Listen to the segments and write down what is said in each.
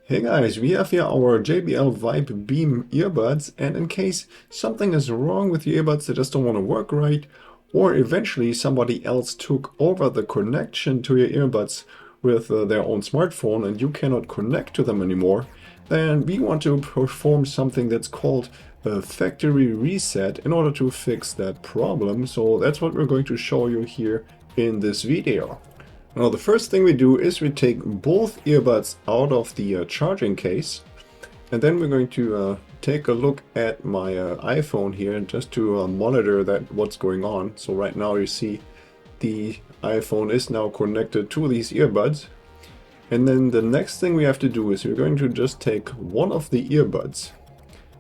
Hey guys, we have here our JBL VIBE BEAM earbuds, and in case something is wrong with your earbuds, they just don't want to work right, or eventually somebody else took over the connection to your earbuds with their own smartphone and you cannot connect to them anymore, then we want to perform something that's called a factory reset in order to fix that problem. So that's what we're going to show you here in this video. Now the first thing we do is we take both earbuds out of the charging case, and then we're going to take a look at my iPhone here just to monitor that what's going on. So right now you see the iPhone is now connected to these earbuds, and then the next thing we have to do is we're going to just take one of the earbuds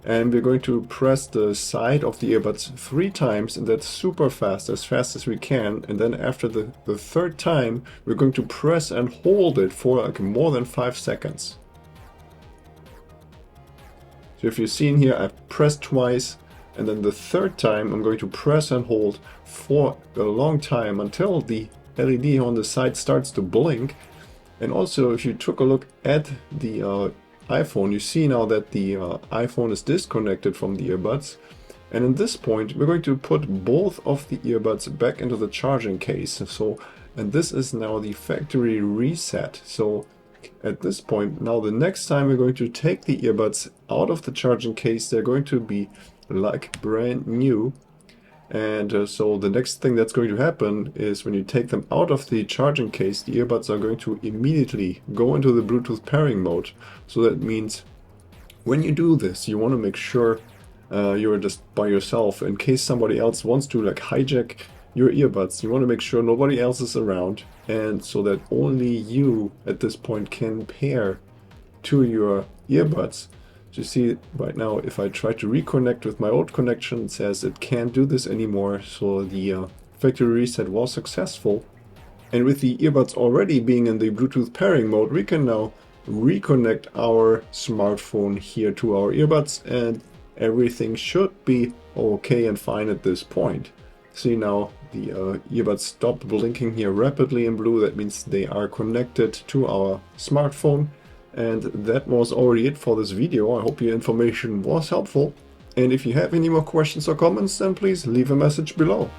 and we're going to press the side of the earbuds 3 times, and that's super fast as we can. And then after the third time, we're going to press and hold it for like more than 5 seconds. So if you've seen here, I've pressed twice, and then the third time I'm going to press and hold for a long time until the LED on the side starts to blink. And also, if you took a look at the iPhone, you see now that the iPhone is disconnected from the earbuds, and at this point we're going to put both of the earbuds back into the charging case. And this is now the factory reset. So at this point, now the next time we're going to take the earbuds out of the charging case, they're going to be like brand new. And so the next thing that's going to happen is when you take them out of the charging case, the earbuds are going to immediately go into the Bluetooth pairing mode. So that means when you do this, you want to make sure you're just by yourself. In case somebody else wants to like hijack your earbuds, you want to make sure nobody else is around, and so that only you at this point can pair to your earbuds. So you see right now, if I try to reconnect with my old connection, it says it can't do this anymore. So the factory reset was successful. And with the earbuds already being in the Bluetooth pairing mode, we can now reconnect our smartphone here to our earbuds, and everything should be okay and fine at this point. See now the earbuds stop blinking here rapidly in blue. That means they are connected to our smartphone. And that was already it for this video. I hope your information was helpful. And if you have any more questions or comments, then please leave a message below.